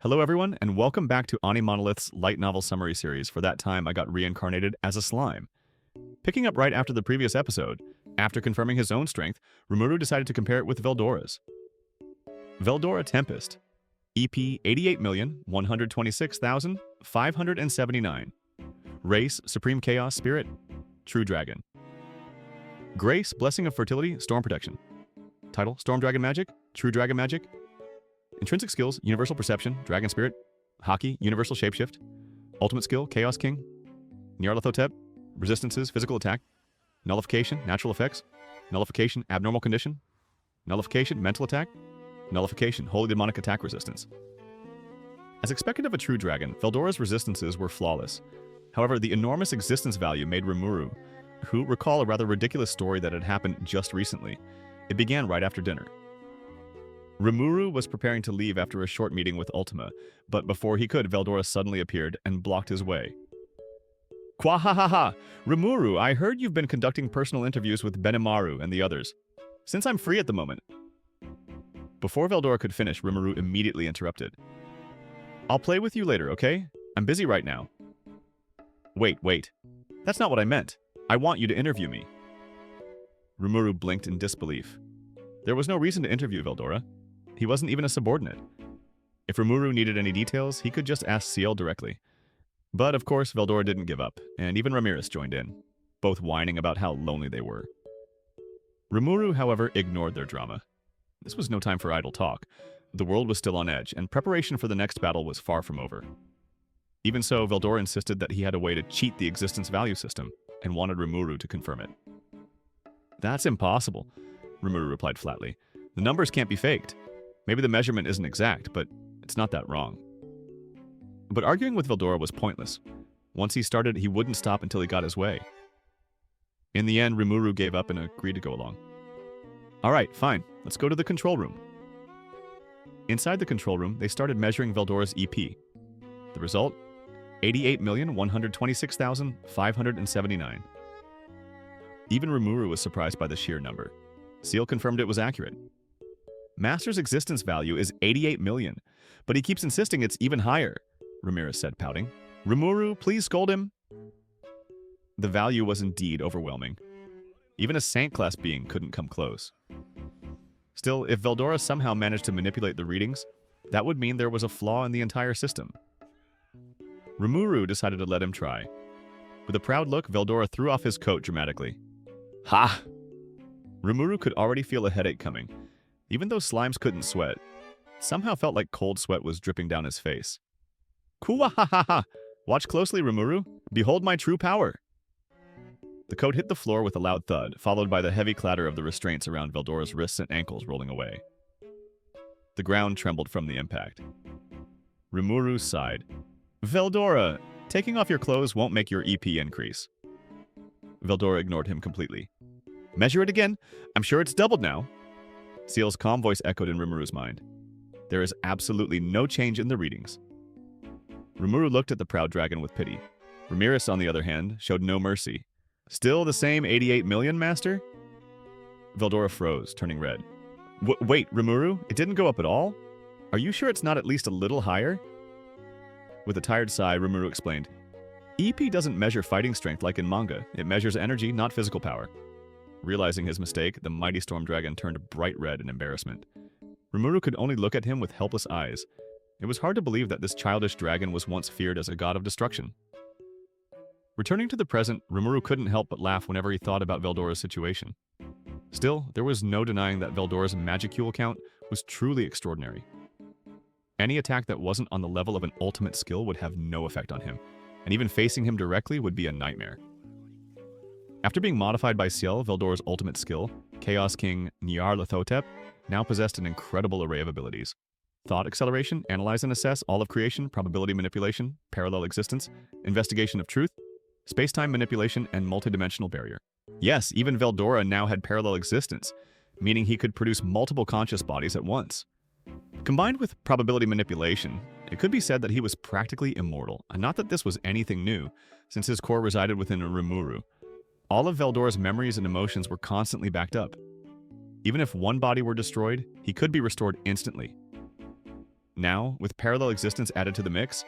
Hello everyone, and welcome back to AniMonolith's light novel summary series. For that time, I got reincarnated as a slime. Picking up right after the previous episode, after confirming his own strength, Rimuru decided to compare it with Veldora's. Veldora Tempest, EP 88,126,579. Race, Supreme Chaos Spirit, True Dragon. Grace, Blessing of Fertility, Storm Protection. Title, Storm Dragon Magic, True Dragon Magic. Intrinsic skills, Universal Perception, Dragon Spirit. Haki, Universal Shapeshift. Ultimate skill, Chaos King. Nyarlathotep, Resistances, Physical Attack. Nullification, Natural Effects. Nullification, Abnormal Condition. Nullification, Mental Attack. Nullification, Holy Demonic Attack Resistance. As expected of a true dragon, Veldora's resistances were flawless. However, the enormous existence value made Rimuru, who recall a rather ridiculous story that had happened just recently. It began right after dinner. Rimuru was preparing to leave after a short meeting with Ultima, but before he could, Veldora suddenly appeared and blocked his way. Kwahahaha! Rimuru, I heard you've been conducting personal interviews with Benimaru and the others. Since I'm free at the moment. Before Veldora could finish, Rimuru immediately interrupted. I'll play with you later, okay? I'm busy right now. Wait. That's not what I meant. I want you to interview me. Rimuru blinked in disbelief. There was no reason to interview Veldora. He wasn't even a subordinate. If Rimuru needed any details, he could just ask Ciel directly. But of course, Veldora didn't give up, and even Ramirez joined in, both whining about how lonely they were. Rimuru, however, ignored their drama. This was no time for idle talk. The world was still on edge, and preparation for the next battle was far from over. Even so, Veldora insisted that he had a way to cheat the existence value system, and wanted Rimuru to confirm it. That's impossible, Rimuru replied flatly. The numbers can't be faked. Maybe the measurement isn't exact, but it's not that wrong. But arguing with Veldora was pointless. Once he started, he wouldn't stop until he got his way. In the end, Rimuru gave up and agreed to go along. Alright, fine. Let's go to the control room. Inside the control room, they started measuring Veldora's EP. The result? 88,126,579. Even Rimuru was surprised by the sheer number. Ciel confirmed it was accurate. Master's existence value is 88 million, but he keeps insisting it's even higher, Ramirez said, pouting. Rimuru, please scold him. The value was indeed overwhelming. Even a Saint-class being couldn't come close. Still, if Veldora somehow managed to manipulate the readings, that would mean there was a flaw in the entire system. Rimuru decided to let him try. With a proud look, Veldora threw off his coat dramatically. Ha! Rimuru could already feel a headache coming. Even though slimes couldn't sweat, it somehow felt like cold sweat was dripping down his face. Kuwahahaha! Watch closely, Rimuru. Behold my true power! The coat hit the floor with a loud thud, followed by the heavy clatter of the restraints around Veldora's wrists and ankles rolling away. The ground trembled from the impact. Rimuru sighed. Veldora, taking off your clothes won't make your EP increase. Veldora ignored him completely. Measure it again. I'm sure it's doubled now. Ciel's calm voice echoed in Rimuru's mind. There is absolutely no change in the readings. Rimuru looked at the proud dragon with pity. Ramirez, on the other hand, showed no mercy. Still the same 88 million, Master? Veldora froze, turning red. Wait, Rimuru? It didn't go up at all? Are you sure it's not at least a little higher? With a tired sigh, Rimuru explained. EP doesn't measure fighting strength like in manga. It measures energy, not physical power. Realizing his mistake, the mighty storm dragon turned bright red in embarrassment. Rimuru could only look at him with helpless eyes. It was hard to believe that this childish dragon was once feared as a god of destruction. Returning to the present, Rimuru couldn't help but laugh whenever he thought about Veldora's situation. Still, there was no denying that Veldora's magicule count was truly extraordinary. Any attack that wasn't on the level of an ultimate skill would have no effect on him, and even facing him directly would be a nightmare. After being modified by Ciel, Veldora's ultimate skill, Chaos King Nyarlathotep, now possessed an incredible array of abilities. Thought acceleration, analyze and assess, all of creation, probability manipulation, parallel existence, investigation of truth, space-time manipulation, and multidimensional barrier. Yes, even Veldora now had parallel existence, meaning he could produce multiple conscious bodies at once. Combined with probability manipulation, it could be said that he was practically immortal, and not that this was anything new, since his core resided within Rimuru. All of Veldora's memories and emotions were constantly backed up. Even if one body were destroyed, he could be restored instantly. Now, with parallel existence added to the mix,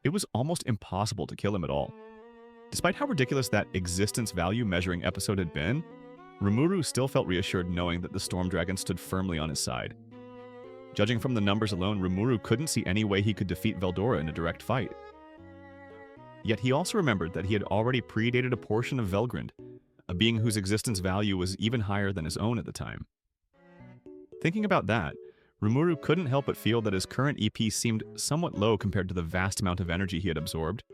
it was almost impossible to kill him at all. Despite how ridiculous that existence value measuring episode had been, Rimuru still felt reassured knowing that the Storm Dragon stood firmly on his side. Judging from the numbers alone, Rimuru couldn't see any way he could defeat Veldora in a direct fight. Yet he also remembered that he had already predated a portion of Velgrynd, a being whose existence value was even higher than his own at the time. Thinking about that, Rimuru couldn't help but feel that his current EP seemed somewhat low compared to the vast amount of energy he had absorbed.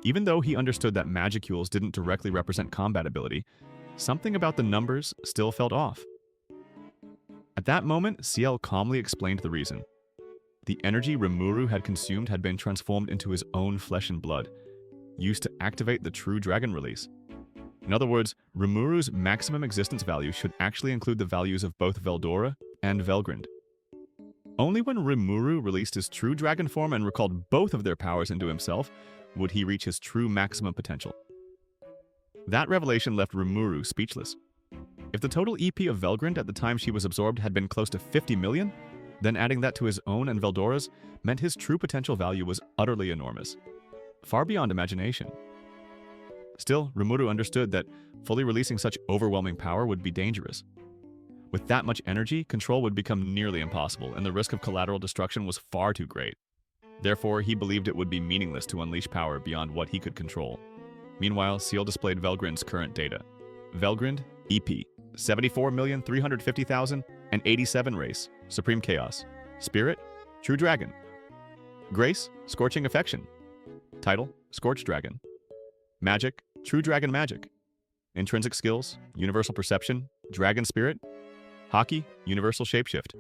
Even though he understood that Magicules didn't directly represent combat ability, something about the numbers still felt off. At that moment, Ciel calmly explained the reason. The energy Rimuru had consumed had been transformed into his own flesh and blood, used to activate the true dragon release. In other words, Rimuru's maximum existence value should actually include the values of both Veldora and Velgrynd. Only when Rimuru released his true dragon form and recalled both of their powers into himself would he reach his true maximum potential. That revelation left Rimuru speechless. If the total EP of Velgrynd at the time she was absorbed had been close to 50 million, then adding that to his own and Veldora's meant his true potential value was utterly enormous, far beyond imagination. Still, Rimuru understood that fully releasing such overwhelming power would be dangerous. With that much energy, control would become nearly impossible, and the risk of collateral destruction was far too great. Therefore, he believed it would be meaningless to unleash power beyond what he could control. Meanwhile, Ciel displayed Velgrynd's current data. Velgrynd, EP, 74,350,087 race, Supreme Chaos. Spirit, True Dragon. Grace, Scorching Affection. Title, Scorched Dragon. Magic, True Dragon Magic. Intrinsic skills, Universal Perception, Dragon Spirit. Haki, Universal Shapeshift.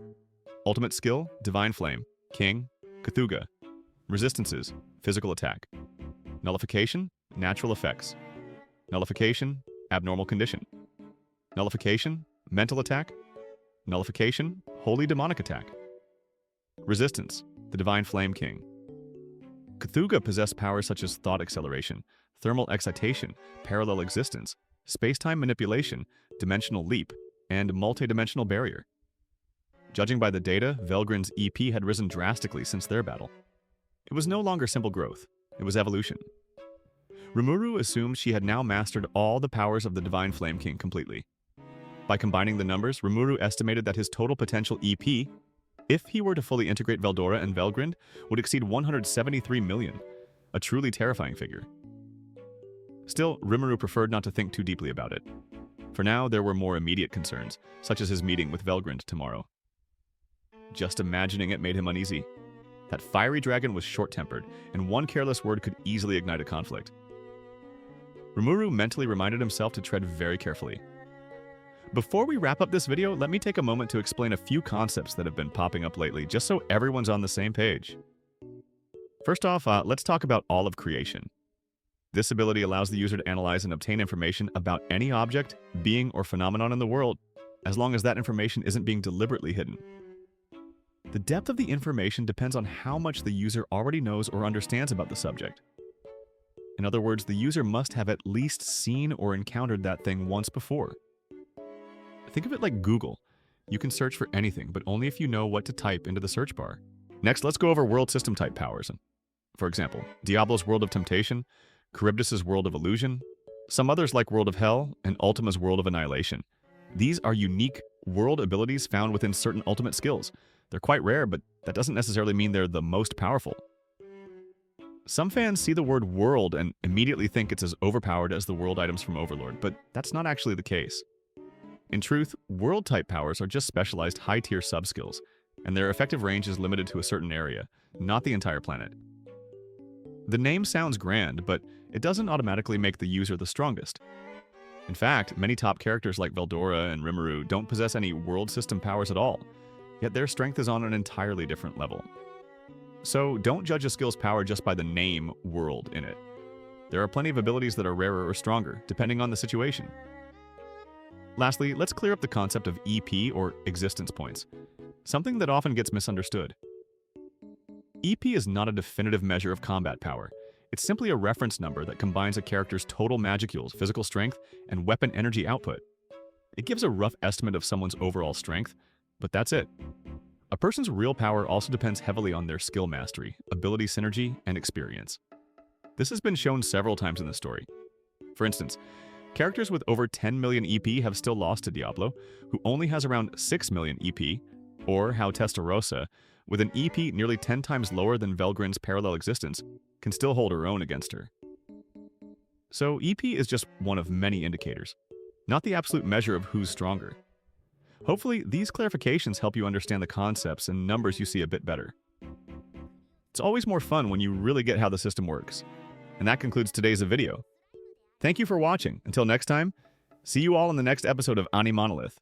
Ultimate skill, Divine Flame, King, Cthulhu. Resistances, Physical Attack. Nullification, Natural Effects. Nullification, Abnormal Condition. Nullification, Mental Attack. Nullification, Holy Demonic Attack. Resistance, the Divine Flame King. Cthulhu possessed powers such as Thought Acceleration, Thermal Excitation, Parallel Existence, Space-Time Manipulation, Dimensional Leap, and Multidimensional Barrier. Judging by the data, Velgrynd's EP had risen drastically since their battle. It was no longer simple growth, it was evolution. Rimuru assumed she had now mastered all the powers of the Divine Flame King completely. By combining the numbers, Rimuru estimated that his total potential EP, if he were to fully integrate Veldora and Velgrynd, would exceed 173 million, a truly terrifying figure. Still, Rimuru preferred not to think too deeply about it. For now, there were more immediate concerns, such as his meeting with Velgrynd tomorrow. Just imagining it made him uneasy. That fiery dragon was short-tempered, and one careless word could easily ignite a conflict. Rimuru mentally reminded himself to tread very carefully. Before we wrap up this video, let me take a moment to explain a few concepts that have been popping up lately, just so everyone's on the same page. First off, let's talk about all of creation. This ability allows the user to analyze and obtain information about any object, being, or phenomenon in the world, as long as that information isn't being deliberately hidden. The depth of the information depends on how much the user already knows or understands about the subject. In other words, the user must have at least seen or encountered that thing once before. Think of it like Google. You can search for anything, but only if you know what to type into the search bar. Next, let's go over world system type powers. For example, Diablo's World of Temptation, Charybdis' World of Illusion, some others like World of Hell, and Ultima's World of Annihilation. These are unique world abilities found within certain ultimate skills. They're quite rare, but that doesn't necessarily mean they're the most powerful. Some fans see the word world and immediately think it's as overpowered as the world items from Overlord, but that's not actually the case. In truth, world-type powers are just specialized high-tier subskills, and their effective range is limited to a certain area, not the entire planet. The name sounds grand, but it doesn't automatically make the user the strongest. In fact, many top characters like Veldora and Rimuru don't possess any world system powers at all, yet their strength is on an entirely different level. So don't judge a skill's power just by the name world in it. There are plenty of abilities that are rarer or stronger, depending on the situation. Lastly, let's clear up the concept of EP, or existence points, something that often gets misunderstood. EP is not a definitive measure of combat power. It's simply a reference number that combines a character's total Magicules, physical strength, and weapon energy output. It gives a rough estimate of someone's overall strength, but that's it. A person's real power also depends heavily on their skill mastery, ability synergy, and experience. This has been shown several times in the story. For instance, characters with over 10 million EP have still lost to Diablo, who only has around 6 million EP, or how Testarossa, with an EP nearly 10 times lower than Velgryn's parallel existence, can still hold her own against her. So EP is just one of many indicators, not the absolute measure of who's stronger. Hopefully, these clarifications help you understand the concepts and numbers you see a bit better. It's always more fun when you really get how the system works. And that concludes today's video. Thank you for watching. Until next time, see you all in the next episode of AniMonolith.